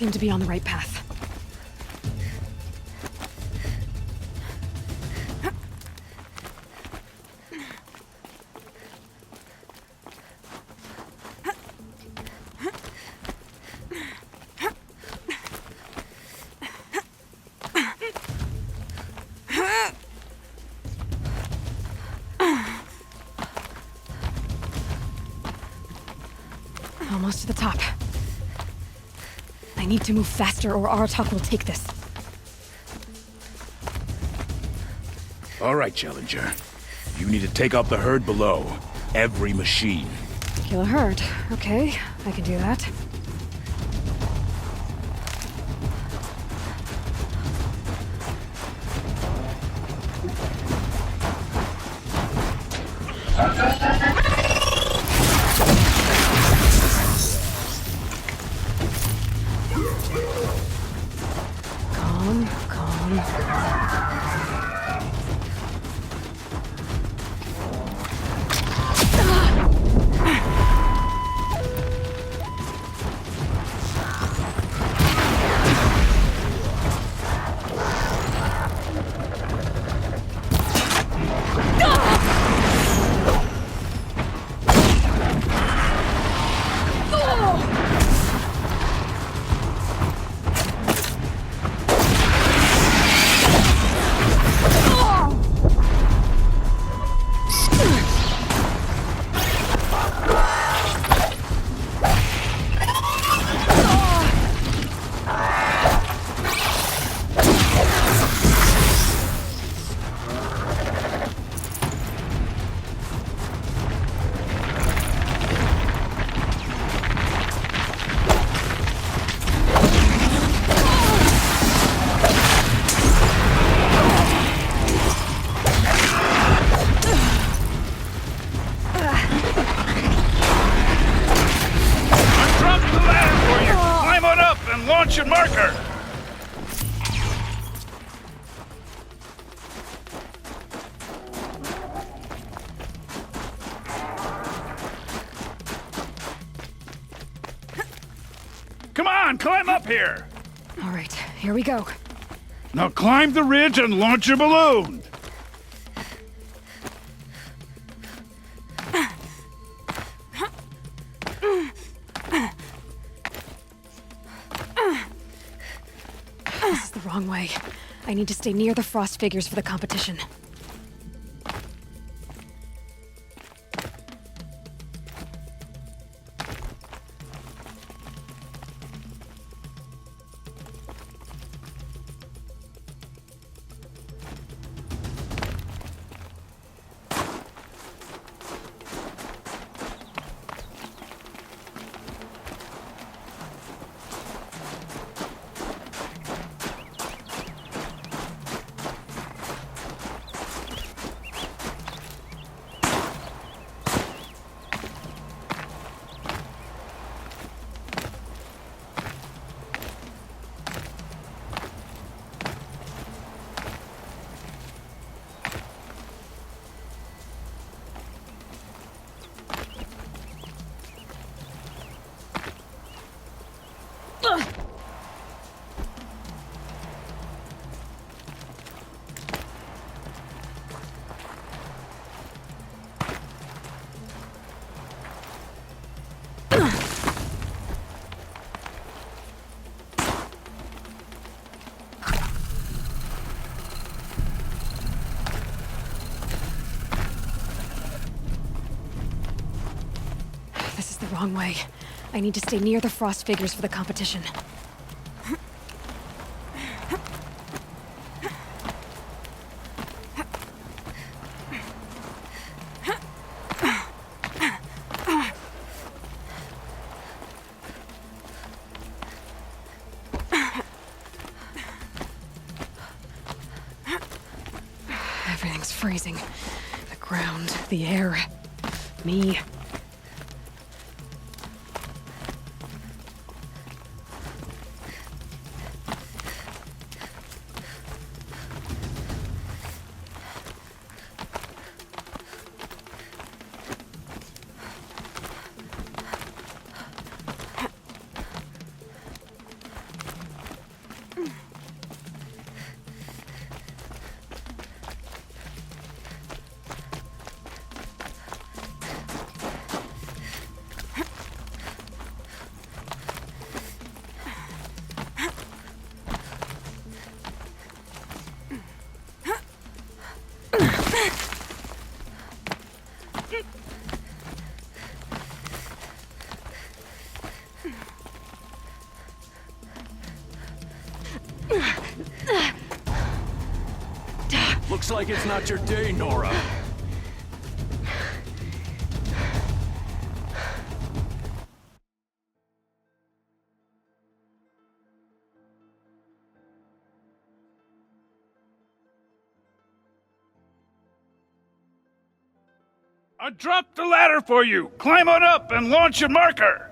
seem to be on the right path. Almost to the top. I need to move faster or Aratak will take this. All right, Challenger. You need to take out the herd below. Every machine. Kill a herd. Okay, I can do that. Calm, calm. Launch your marker! Come on, climb up here! All right, here we go. Now climb the ridge and launch your balloon! This is the wrong way. I need to stay near the frost figures for the competition. This is the wrong way. I need to stay near the frost figures for the competition. Everything's freezing. The ground, the air, me. Looks like it's not your day, Nora. I dropped the ladder for you. Climb on up and launch your marker.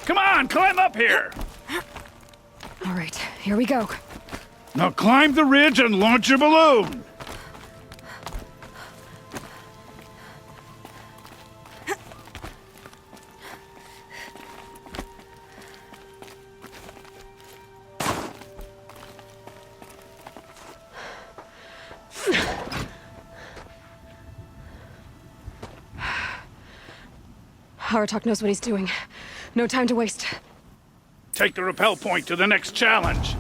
Come on, climb up here. All right, here we go. Now climb the ridge and launch your balloon. Aratak knows what he's doing. No time to waste. Take the rappel point to the next challenge.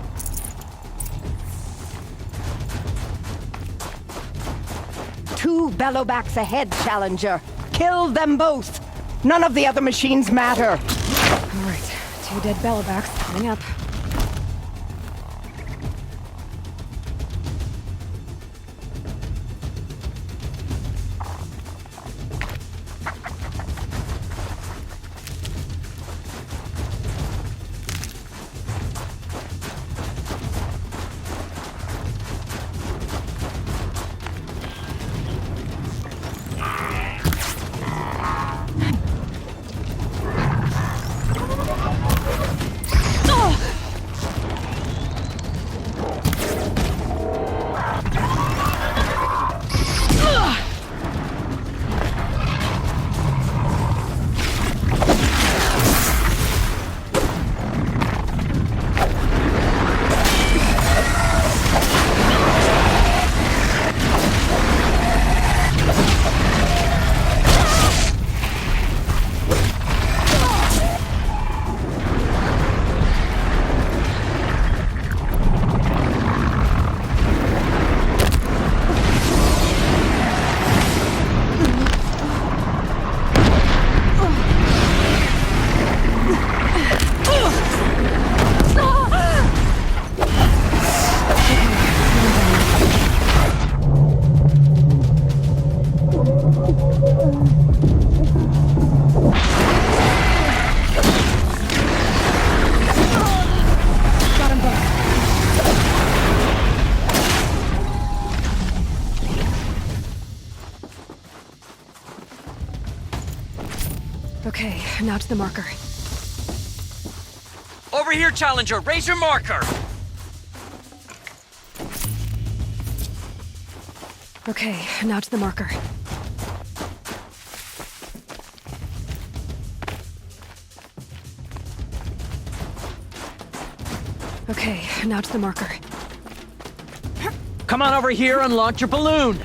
Two bellowbacks ahead, Challenger. Kill them both. None of the other machines matter. All right, 2 dead bellowbacks coming up. Okay, now to the marker. Over here, Challenger! Raise your marker! Okay, now to the marker. Okay, now to the marker. Come on over here and launch your balloon!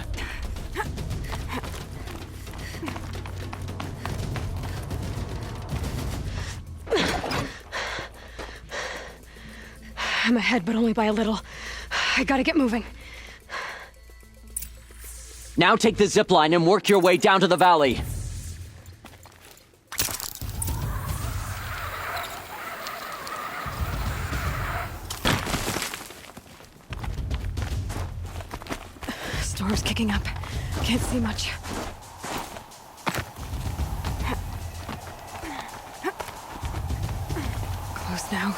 I'm ahead, but only by a little. I gotta get moving. Now take the zip line and work your way down to the valley. Storm's kicking up. Can't see much. Close now.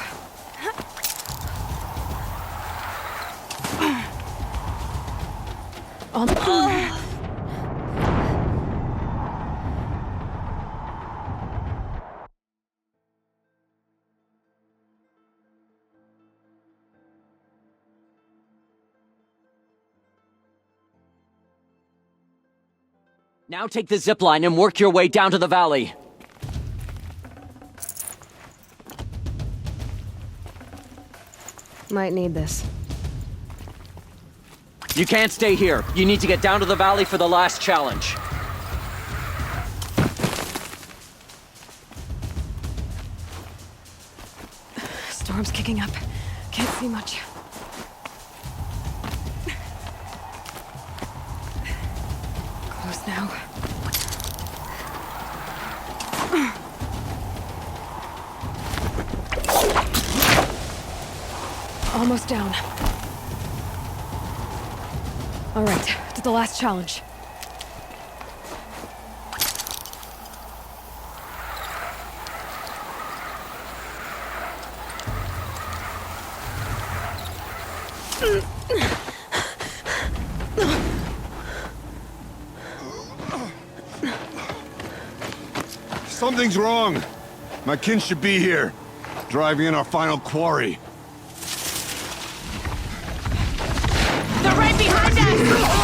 Now take the zip line and work your way down to the valley. Might need this. You can't stay here. You need to get down to the valley for the last challenge. Storm's kicking up. Can't see much. Close now. Almost down. All right, to the last challenge. Something's wrong. My kin should be here, driving in our final quarry. They're right behind us!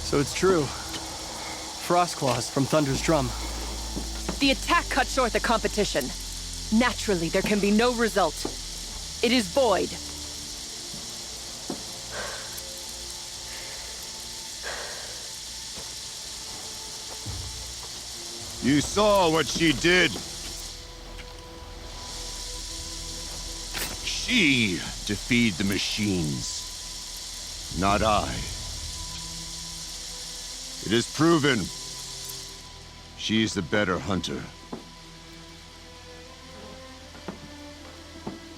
So it's true. Frostclaws from Thunder's drum. The attack cut short the competition. Naturally, there can be no result. It is void. You saw what she did. She defeated the machines, not I. It is proven. She is the better hunter.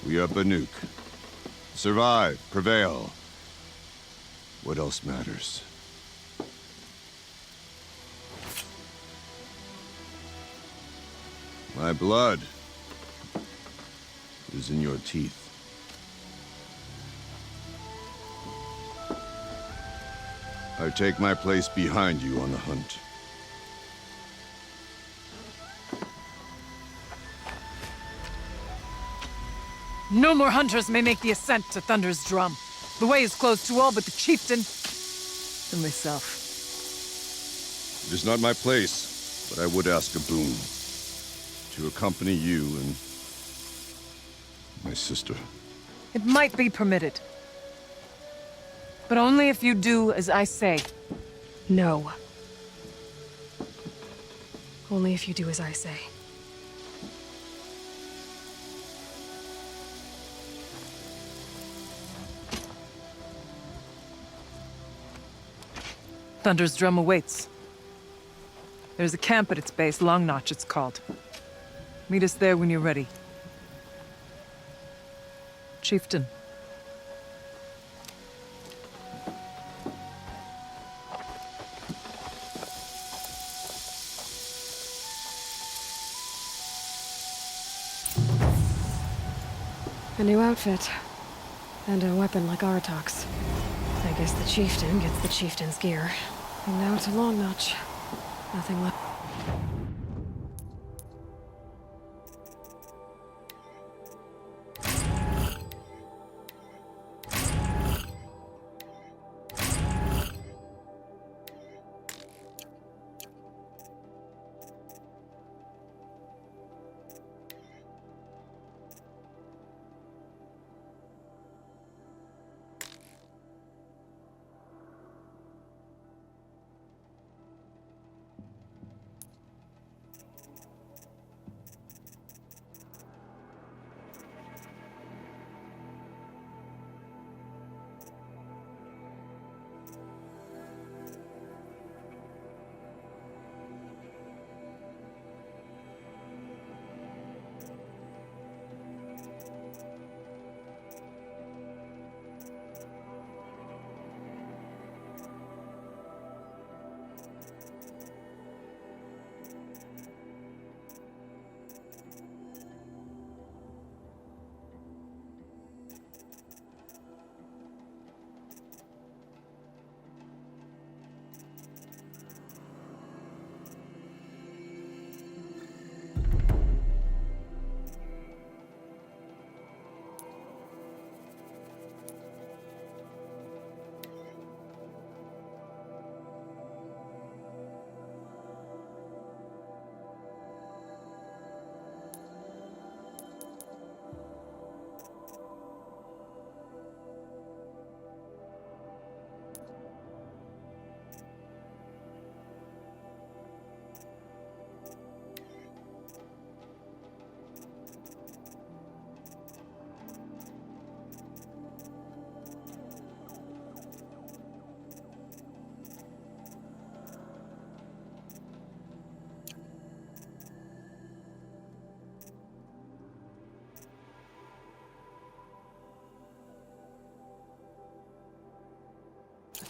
We are Banuk. Survive, prevail. What else matters? My blood is in your teeth. I take my place behind you on the hunt. No more hunters may make the ascent to Thunder's drum. The way is closed to all but the chieftain and myself. It is not my place, but I would ask a boon. To accompany you and my sister. It might be permitted. But only if you do as I say. No. Only if you do as I say. Thunder's Drum awaits. There's a camp at its base, Long Notch it's called. Meet us there when you're ready. Chieftain. A new outfit. And a weapon like Artok's. I guess the chieftain gets the chieftain's gear. And now to Long Notch. Nothing left.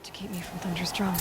To keep me from Thunder's Drum.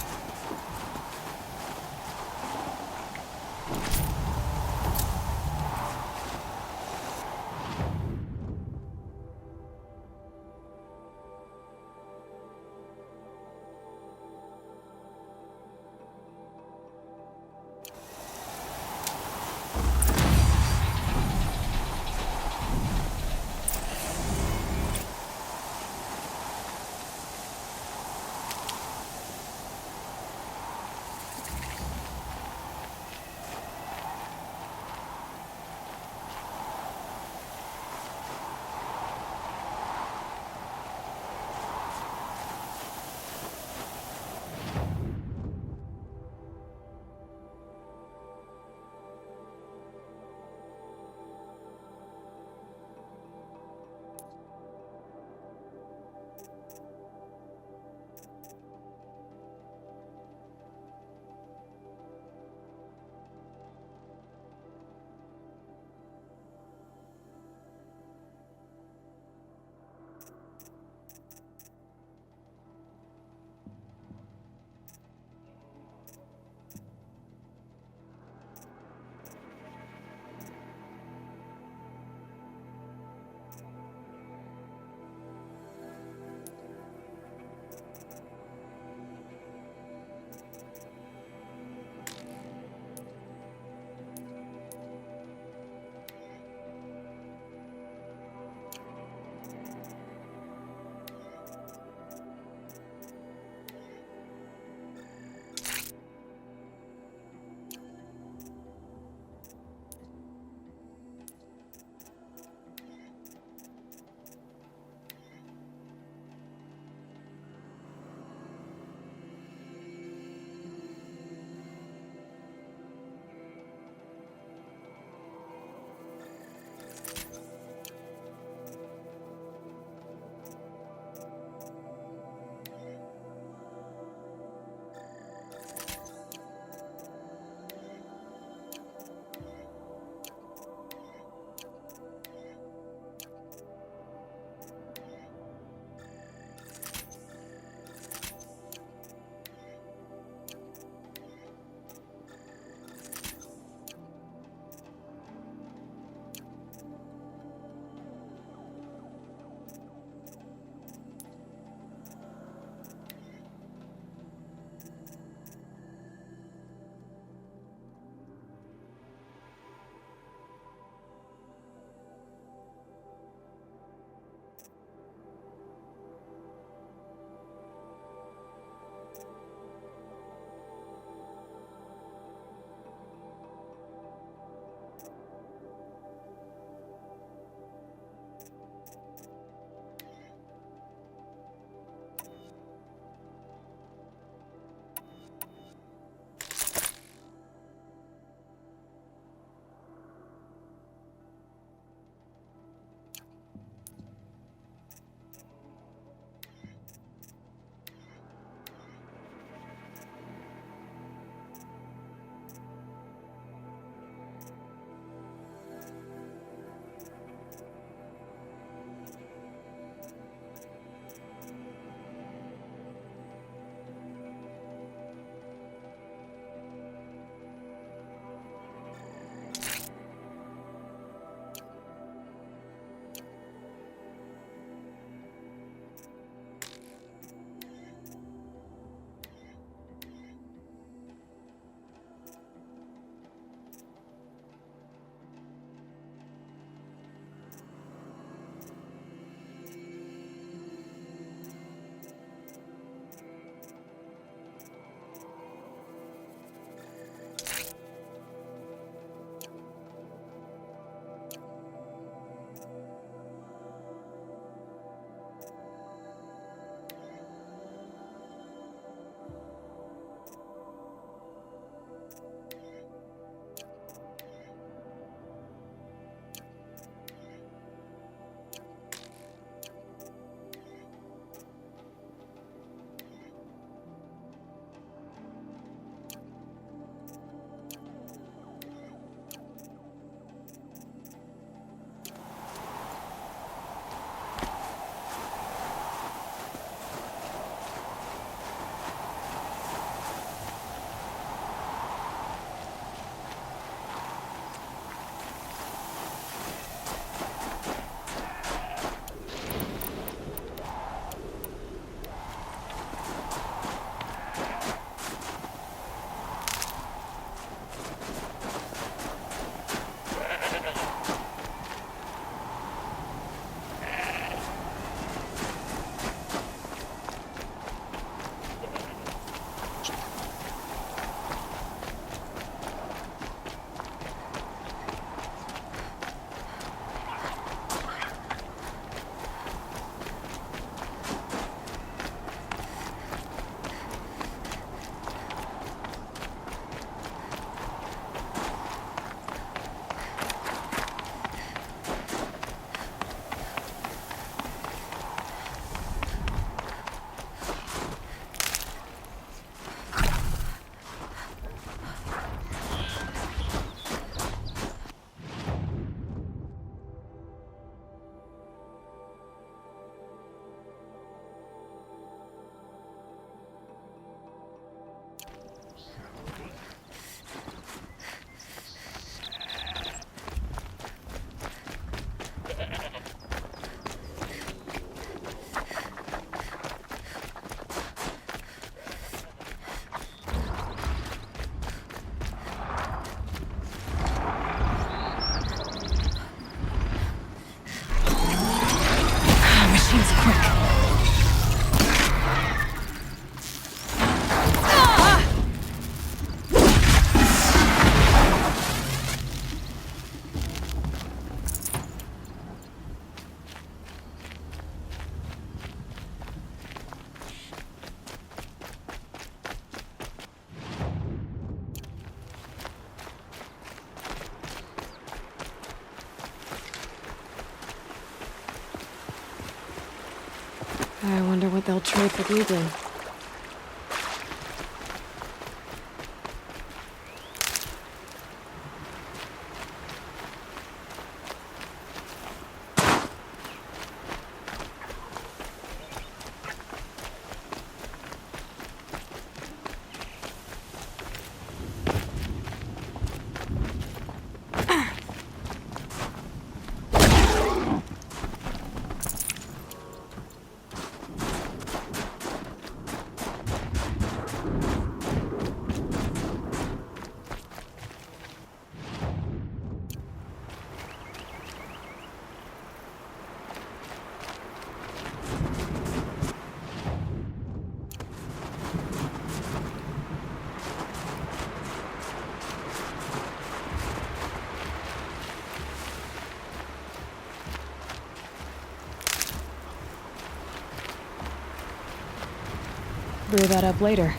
I wonder what they'll trade for Gleeblin. Brew that up later.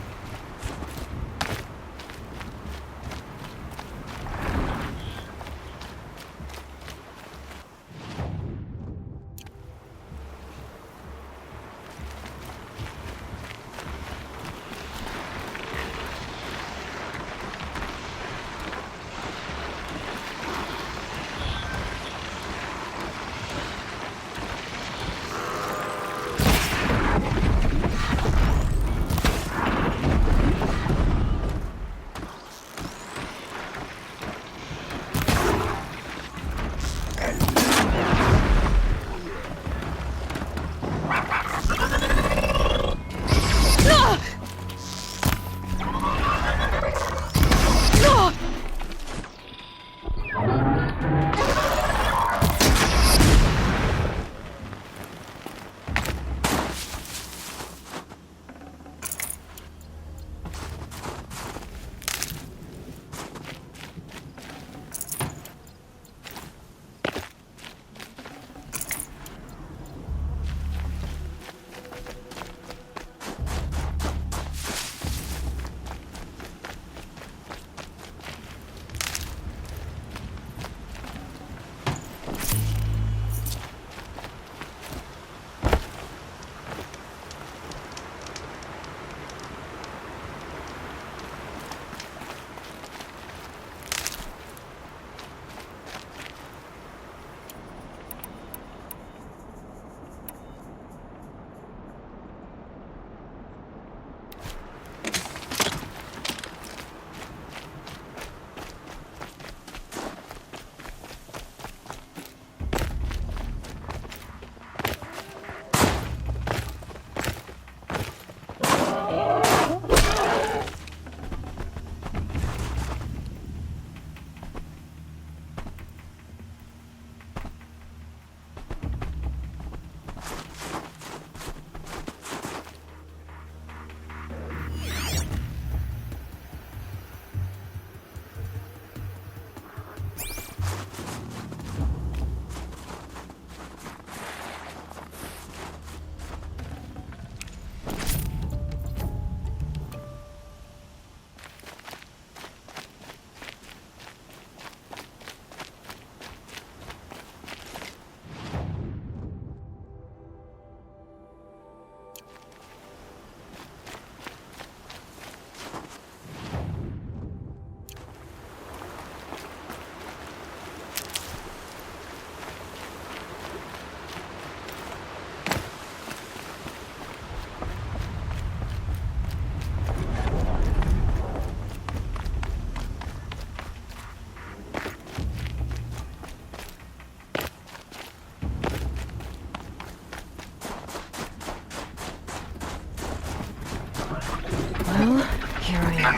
Well, here I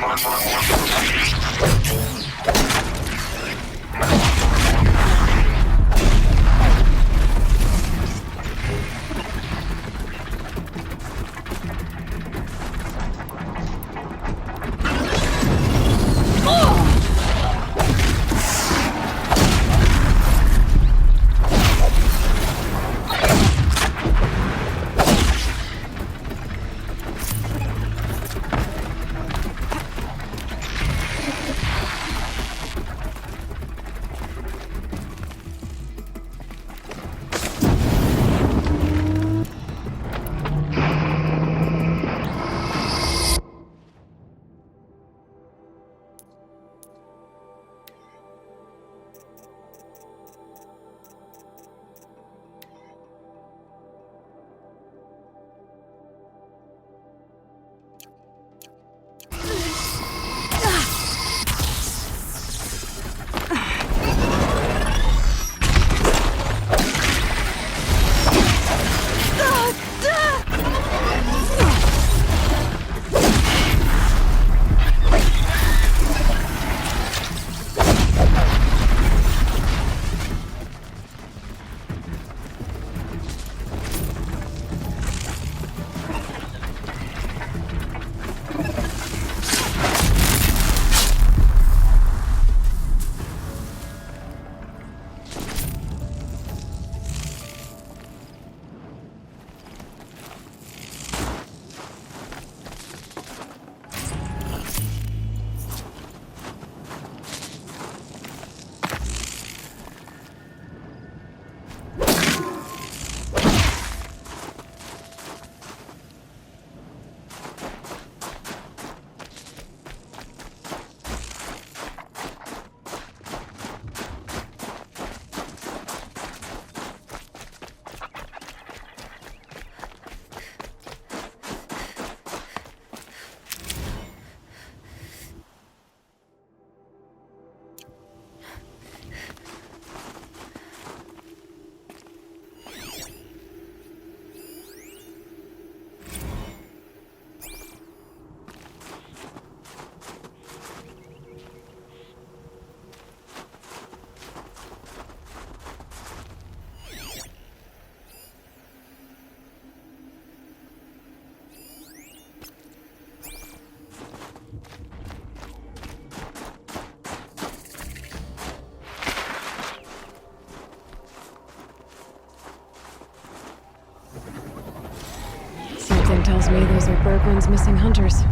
Something tells me those are Bergren's missing hunters.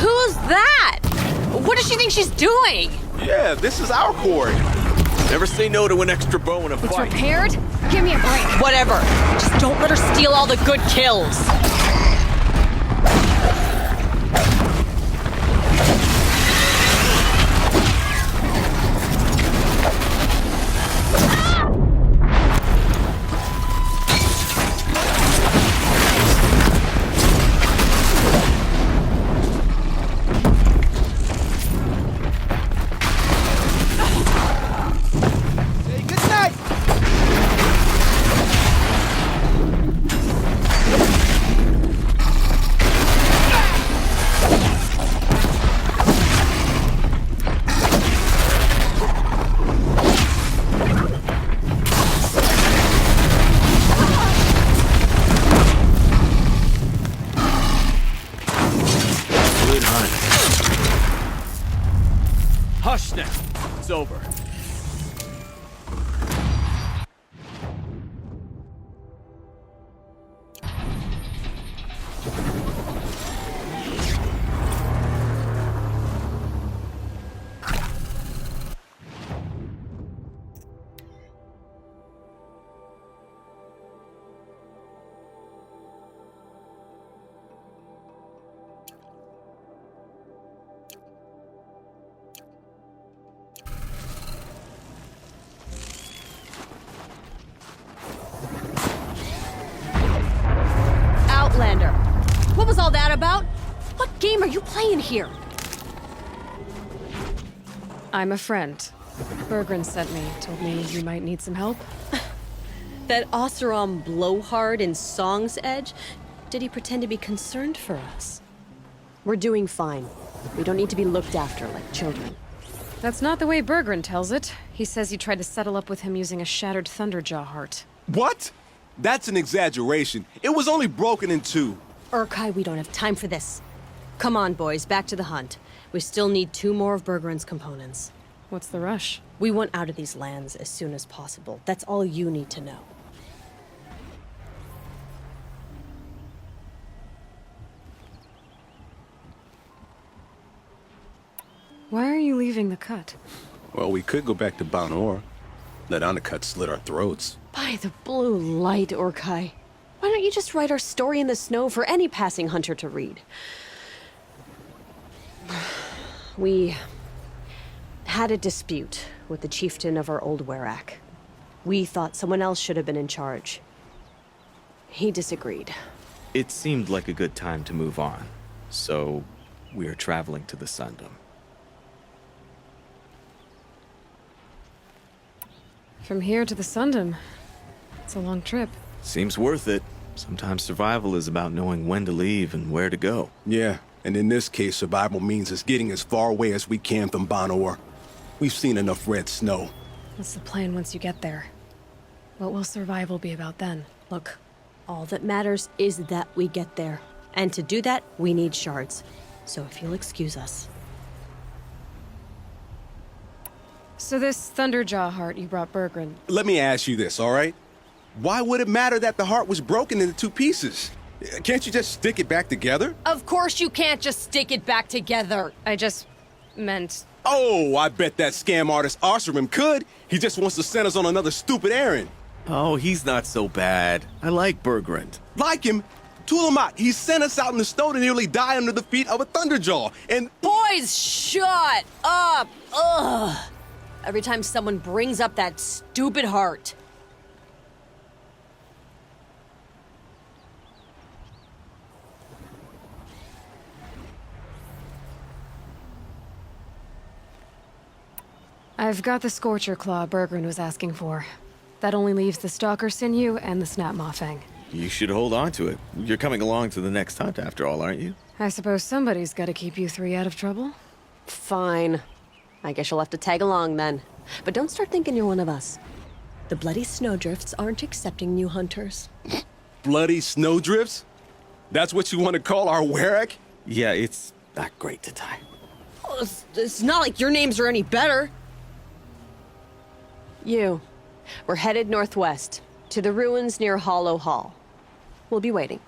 Who's that? What does she think she's doing? Yeah, this is our quarry. Never say no to an extra bow in a It's fight. repaired? Give me a break. Whatever. Just don't let her steal all the good kills. Good hunt. Hush now. It's over. Outlander. What was all that about? What game are you playing here? I'm a friend. Bergren sent me, told me you might need some help. That Oseram blowhard in Song's Edge? Did he pretend to be concerned for us? We're doing fine. We don't need to be looked after like children. That's not the way Bergren tells it. He says you tried to settle up with him using a shattered Thunderjaw heart. What? That's an exaggeration. It was only broken in two. Urkai, we don't have time for this. Come on, boys, back to the hunt. We still need 2 more of Bergren's components. What's the rush? We want out of these lands as soon as possible. That's all you need to know. Why are you leaving the cut? Well, we could go back to Banor. Let Undercut slit our throats. By the blue light, Urkai. Why don't you just write our story in the snow for any passing hunter to read? We had a dispute with the chieftain of our old Werak. We thought someone else should have been in charge. He disagreed. It seemed like a good time to move on, so we're traveling to the Sundom. From here to the Sundom. It's a long trip. Seems worth it. Sometimes survival is about knowing when to leave and where to go. Yeah, and in this case, survival means us getting as far away as we can from Banor. We've seen enough red snow. What's the plan once you get there? What will survival be about then? Look, all that matters is that we get there. And to do that, we need shards. So if you'll excuse us. So this Thunderjaw heart you brought Bergren. Let me ask you this, all right? Why would it matter that the heart was broken into 2 pieces? Can't you just stick it back together? Of course you can't just stick it back together. I just meant... Oh, I bet that scam artist Oseram could. He just wants to send us on another stupid errand. Oh, he's not so bad. I like Bergren. Like him? Tulamat, he sent us out in the snow to nearly die under the feet of a Thunderjaw, and... Boys, shut up! Ugh! Every time someone brings up that stupid heart. I've got the Scorcher Claw Bergren was asking for. That only leaves the Stalker Sinew and the Snap Maw Fang. You should hold on to it. You're coming along to the next hunt after all, aren't you? I suppose somebody's gotta keep you three out of trouble. Fine. I guess you'll have to tag along then. But don't start thinking you're one of us. The Bloody Snowdrifts aren't accepting new hunters. Bloody snowdrifts? That's what you want to call our Werak? Yeah, it's not great to tie. Oh, it's not like your names are any better. We're headed northwest, to the ruins near Hollow Hall. We'll be waiting.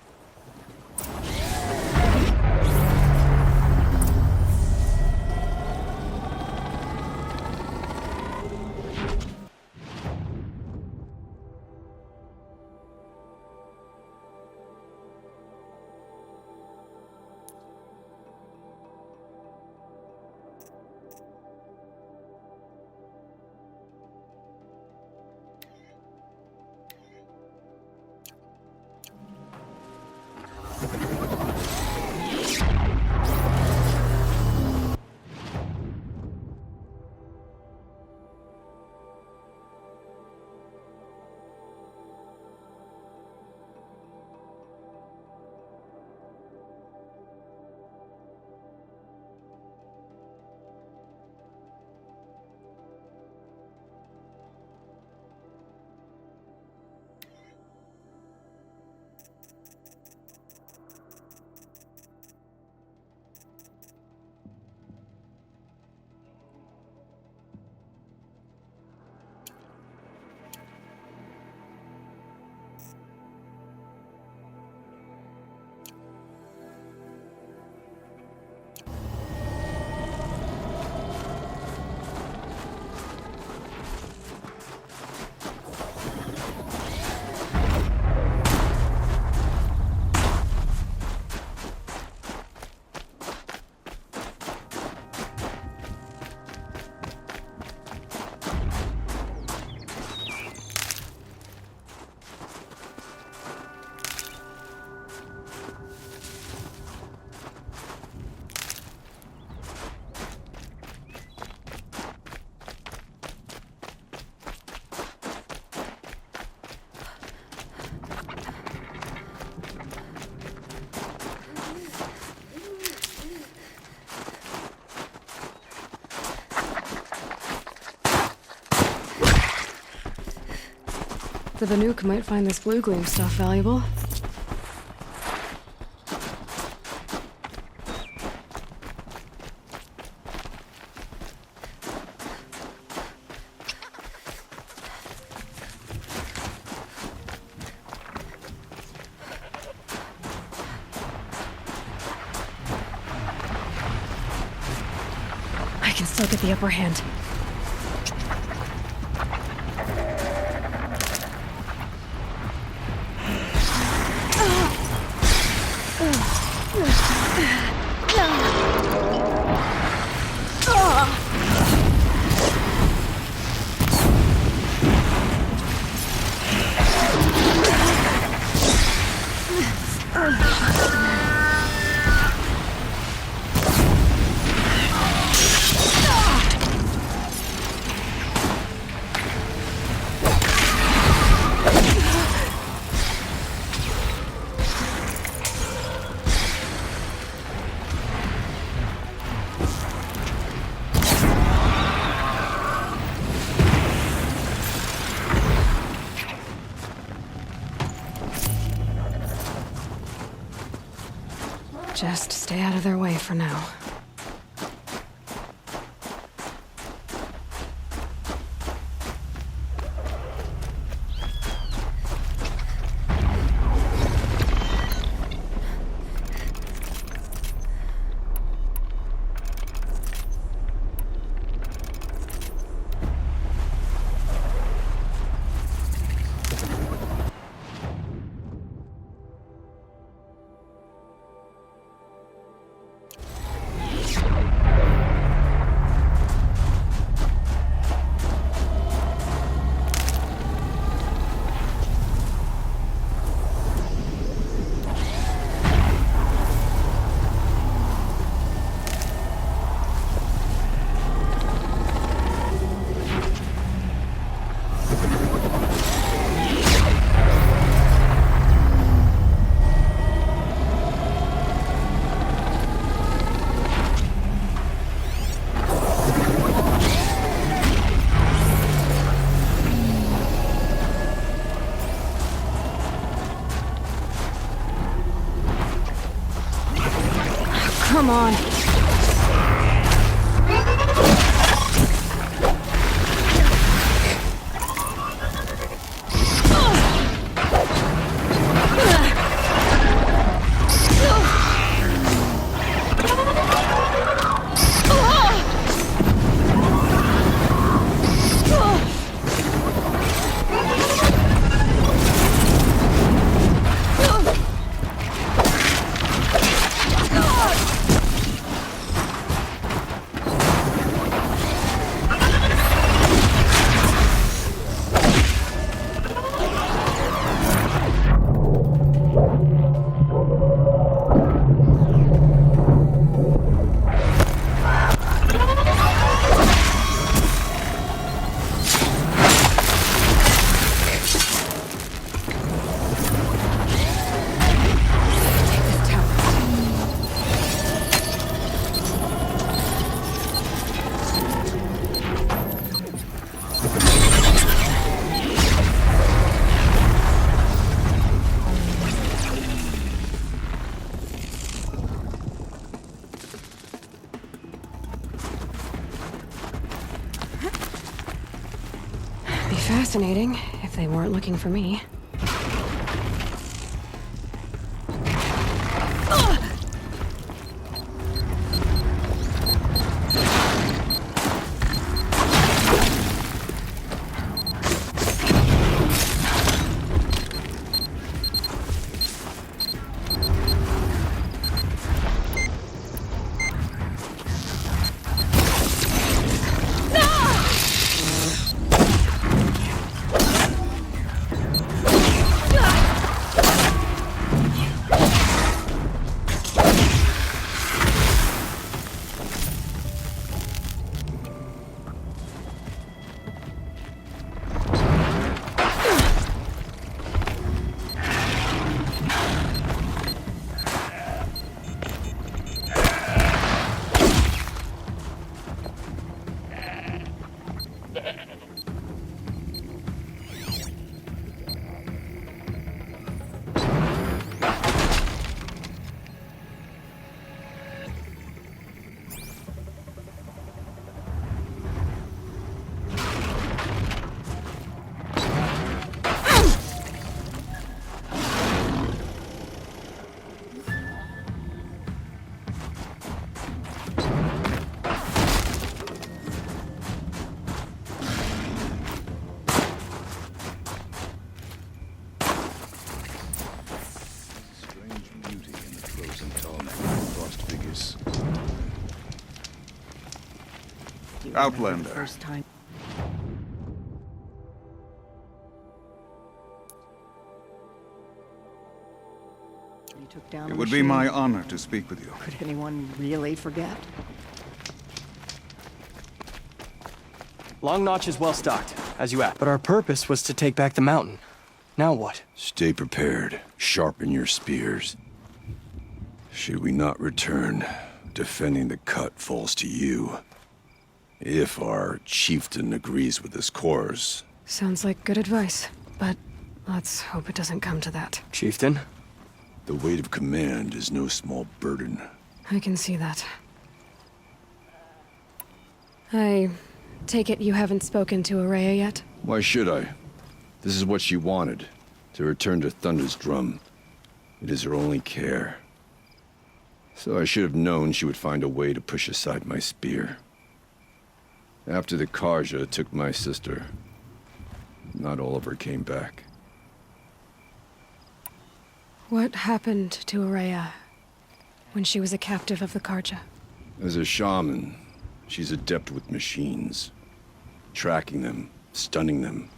The Banuk might find this blue gleam stuff valuable. I can still get the upper hand. Just stay out of their way for now. Come on. Be fascinating if they weren't looking for me. Outlander. First time. You took down It would be my honor to speak with you. Could anyone really forget? Long Notch is well stocked, as you asked. But our purpose was to take back the mountain. Now what? Stay prepared. Sharpen your spears. Should we not return, defending the cut falls to you. If our chieftain agrees with this course. Sounds like good advice, but let's hope it doesn't come to that. Chieftain? The weight of command is no small burden. I can see that. I take it you haven't spoken to Araya yet? Why should I? This is what she wanted, to return to Thunder's Drum. It is her only care. So I should have known she would find a way to push aside my spear. After the Carja took my sister, not all of her came back. What happened to Araya when she was a captive of the Carja? As a shaman, she's adept with machines. Tracking them, stunning them.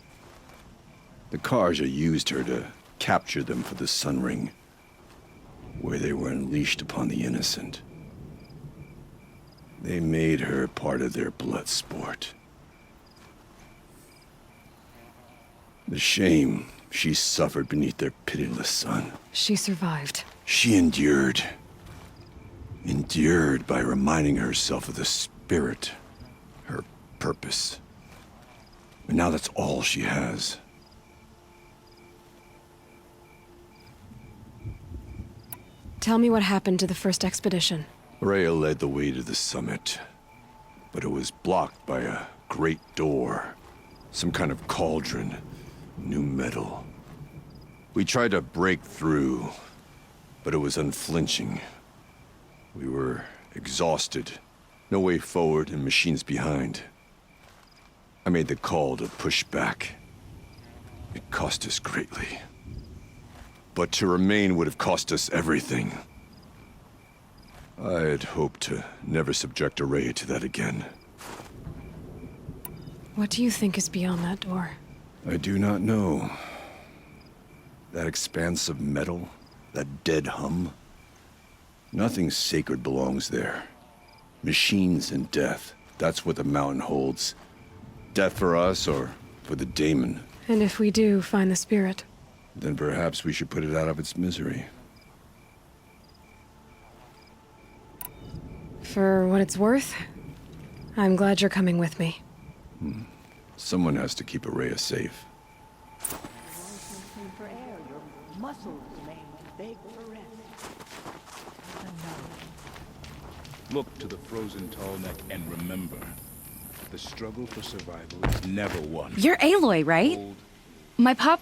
The Carja used her to capture them for the Sun Ring, where they were unleashed upon the innocent. They made her part of their blood sport. The shame she suffered beneath their pitiless sun. She survived. She endured. Endured by reminding herself of the spirit, her purpose. And now that's all she has. Tell me what happened to the first expedition. Rhea led the way to the summit, but it was blocked by a great door. Some kind of cauldron, new metal. We tried to break through, but it was unflinching. We were exhausted, no way forward and machines behind. I made the call to push back. It cost us greatly. But to remain would have cost us everything. I had hoped to never subject Araya to that again. What do you think is beyond that door? I do not know. That expanse of metal, that dead hum. Nothing sacred belongs there. Machines and death, that's what the mountain holds. Death for us or for the daemon. And if we do find the spirit? Then perhaps we should put it out of its misery. For what it's worth, I'm glad you're coming with me. Someone has to keep Araya safe. Look to the frozen tall neck and remember, the struggle for survival is never won. You're Aloy, right? My pop...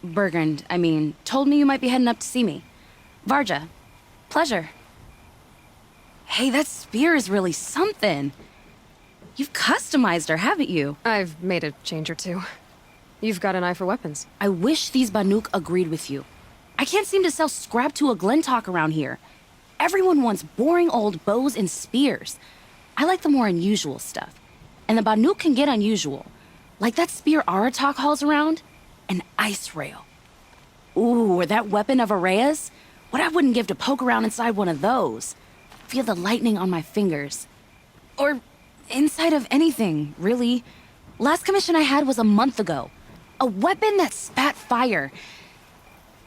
Bergund, I mean, told me you might be heading up to see me. Varja. Pleasure. Hey, that spear is really something. You've customized her, haven't you? I've made a change or two. You've got an eye for weapons. I wish these Banuk agreed with you. I can't seem to sell scrap to a Glentalk around here. Everyone wants boring old bows and spears. I like the more unusual stuff. And the Banuk can get unusual. Like that spear Aratak hauls around. An ice rail. Ooh, or that weapon of Araya's? What I wouldn't give to poke around inside one of those. Feel the lightning on my fingers. Or inside of anything, really. Last commission I had was a month ago. A weapon that spat fire.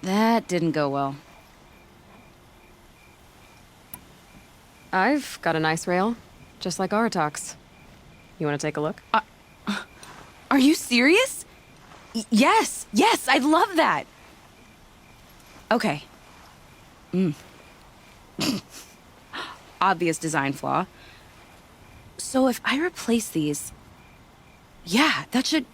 That didn't go well. I've got an ice rail, just like Aratak's. You want to take a look? Are you serious? Yes, I'd love that. Okay. Obvious design flaw. So if I replace these... Yeah, that should...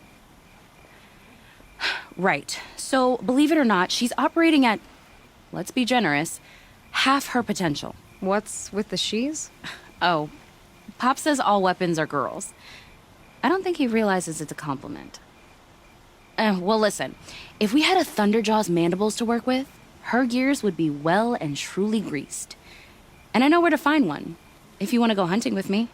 Right. So, believe it or not, she's operating at, let's be generous, half her potential. What's with the she's? Oh, Pop says all weapons are girls. I don't think he realizes it's a compliment. Well, listen. If we had a Thunderjaw's mandibles to work with, her gears would be well and truly greased. And I know where to find one, if you want to go hunting with me.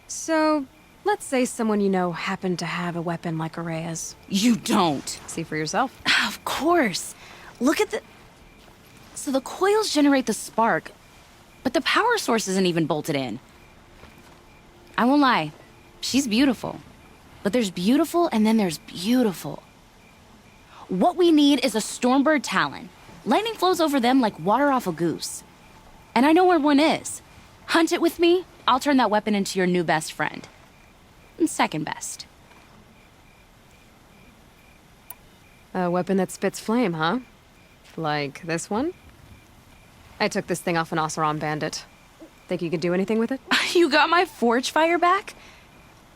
So, let's say someone you know happened to have a weapon like Araya's. You don't. See for yourself. Of course. Look at the... So the coils generate the spark, but the power source isn't even bolted in. I won't lie. She's beautiful. But there's beautiful and then there's beautiful. What we need is a Stormbird Talon. Lightning flows over them like water off a goose. And I know where one is. Hunt it with me, I'll turn that weapon into your new best friend. And second best. A weapon that spits flame, huh? Like this one? I took this thing off an Oseram bandit. Think you could do anything with it? You got my forge fire back?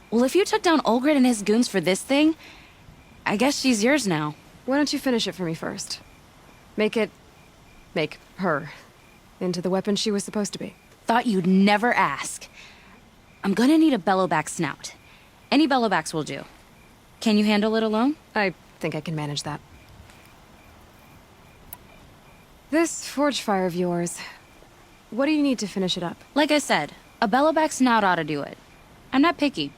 Well, if you took down Olgrid and his goons for this thing, I guess she's yours now. Why don't you finish it for me first? Make her into the weapon she was supposed to be. Thought you'd never ask. I'm gonna need a bellowback snout. Any bellowbacks will do. Can you handle it alone? I think I can manage that. This forge fire of yours, what do you need to finish it up? Like I said, a bellowback snout ought to do it. I'm not picky.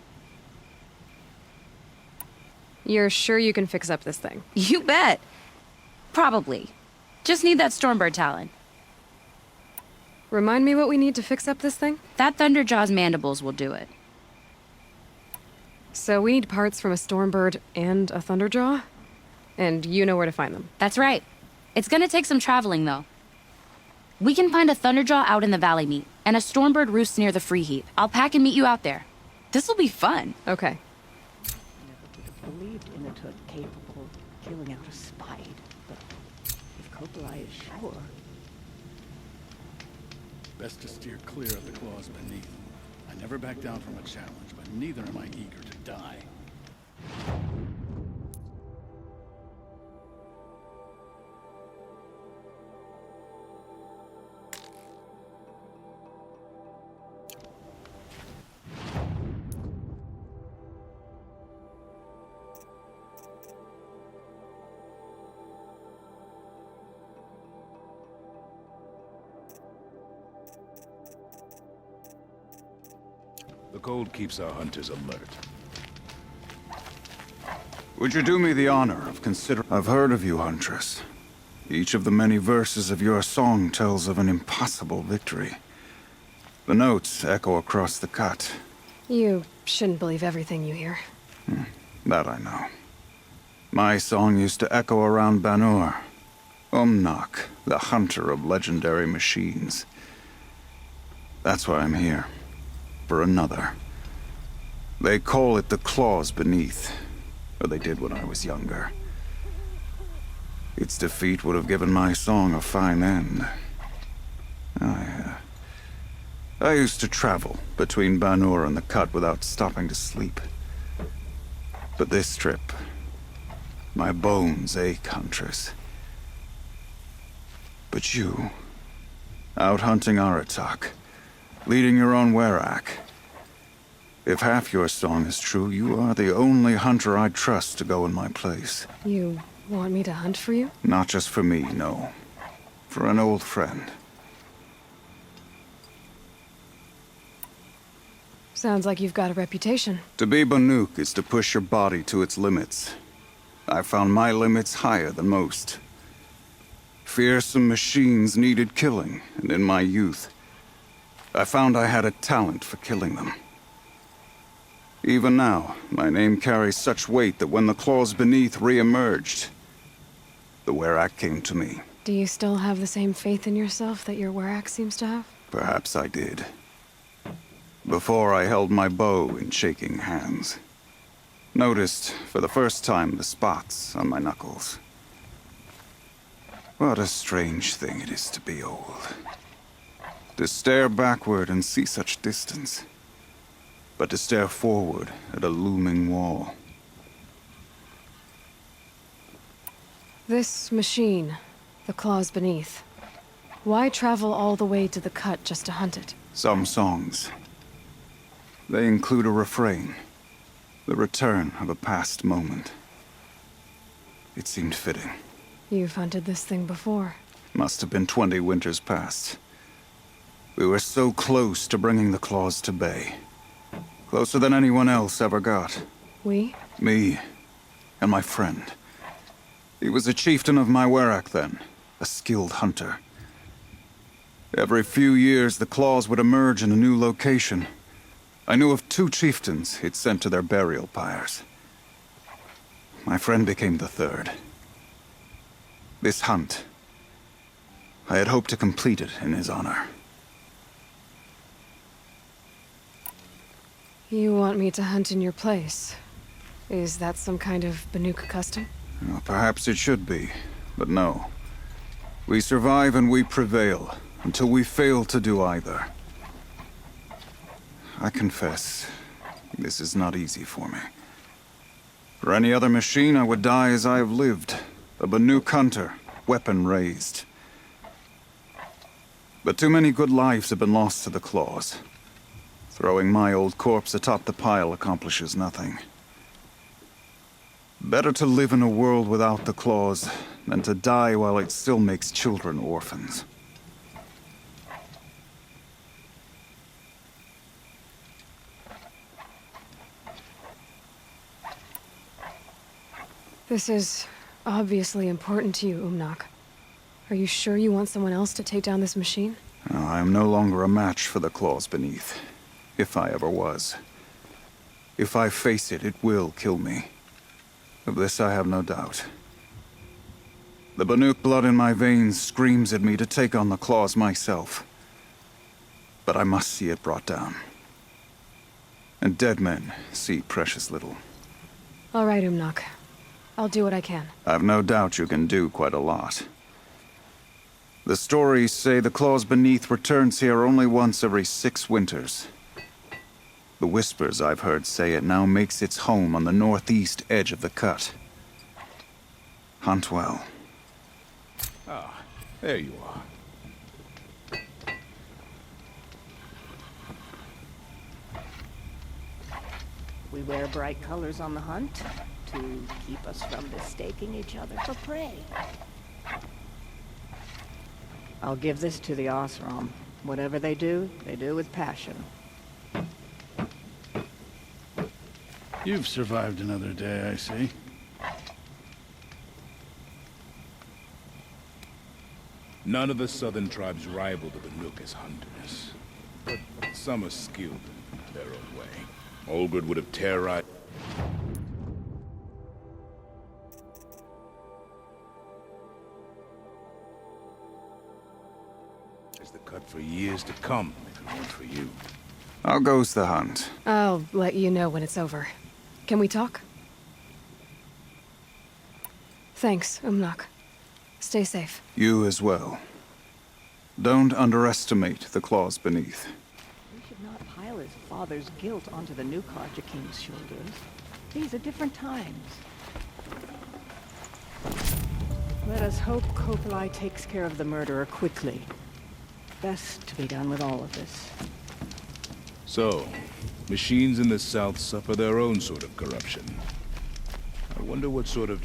You're sure you can fix up this thing? You bet. Probably. Just need that Stormbird Talon. Remind me what we need to fix up this thing? That Thunderjaw's mandibles will do it. So we need parts from a Stormbird and a Thunderjaw? And you know where to find them? That's right. It's gonna take some traveling, though. We can find a Thunderjaw out in the Valley Meet, and a Stormbird roosts near the Free Heap. I'll pack and meet you out there. This'll be fun. Okay. Believed Inatut capable of killing out a spide, but if Kokolai is sure... Best to steer clear of the claws beneath. I never back down from a challenge, but neither am I eager to die. The cold keeps our hunters alert. Would you do me the honor of considering... I've heard of you, Huntress. Each of the many verses of your song tells of an impossible victory. The notes echo across the cut. You shouldn't believe everything you hear. That I know. My song used to echo around Banur. Umnak, the hunter of legendary machines. That's why I'm here. For another. They call it the Claws Beneath. Or they did when I was younger. Its defeat would have given my song a fine end. I used to travel between Banur and the Cut without stopping to sleep. But this trip, my bones ache, Huntress. But you, out hunting Aratak, leading your own Werak. If half your song is true, you are the only hunter I'd trust to go in my place. You want me to hunt for you? Not just for me, no. For an old friend. Sounds like you've got a reputation. To be Banuk is to push your body to its limits. I found my limits higher than most. Fearsome machines needed killing, and in my youth, I found I had a talent for killing them. Even now, my name carries such weight that when the Claws Beneath re-emerged, the Werak came to me. Do you still have the same faith in yourself that your Werak seems to have? Perhaps I did. Before I held my bow in shaking hands. Noticed, for the first time, the spots on my knuckles. What a strange thing it is to be old. To stare backward and see such distance. But to stare forward at a looming wall. This machine, the Claws Beneath. Why travel all the way to the Cut just to hunt it? Some songs. They include a refrain. The return of a past moment. It seemed fitting. You've hunted this thing before. Must have been 20 winters past. We were so close to bringing the Claws to bay. Closer than anyone else ever got. We? Me. And my friend. He was a chieftain of my Werak then. A skilled hunter. Every few years, the Claws would emerge in a new location. I knew of 2 chieftains he'd sent to their burial pyres. My friend became the 3rd. This hunt, I had hoped to complete it in his honor. You want me to hunt in your place? Is that some kind of Banuk custom? Well, perhaps it should be, but no. We survive and we prevail, until we fail to do either. I confess, this is not easy for me. For any other machine, I would die as I have lived. A Banuk hunter, weapon raised. But too many good lives have been lost to the Claws. Throwing my old corpse atop the pile accomplishes nothing. Better to live in a world without the Claws than to die while it still makes children orphans. This is obviously important to you, Umnak. Are you sure you want someone else to take down this machine? I am no longer a match for the Claws Beneath. If I ever was. If I face it, it will kill me. Of this I have no doubt. The Banuk blood in my veins screams at me to take on the Claws myself. But I must see it brought down. And dead men see precious little. All right, Umnak. I'll do what I can. I've no doubt you can do quite a lot. The stories say the Claws Beneath returns here only once every 6 winters. The whispers I've heard say it now makes its home on the northeast edge of the cut. Hunt well. Ah, there you are. We wear bright colors on the hunt to keep us from mistaking each other for prey. I'll give this to the Osram. Whatever they do with passion. You've survived another day, I see. None of the southern tribes rival the Banuk as hunters, but some are skilled in their own way. Olgerd would have terrorized. As the cut for years to come, if it weren't for you. How goes the hunt? I'll let you know when it's over. Can we talk? Thanks, Umnak. Stay safe. You as well. Don't underestimate the Claws Beneath. We should not pile his father's guilt onto the new Karja King's shoulders. These are different times. Let us hope Kopalai takes care of the murderer quickly. Best to be done with all of this. So, machines in the south suffer their own sort of corruption. I wonder what sort of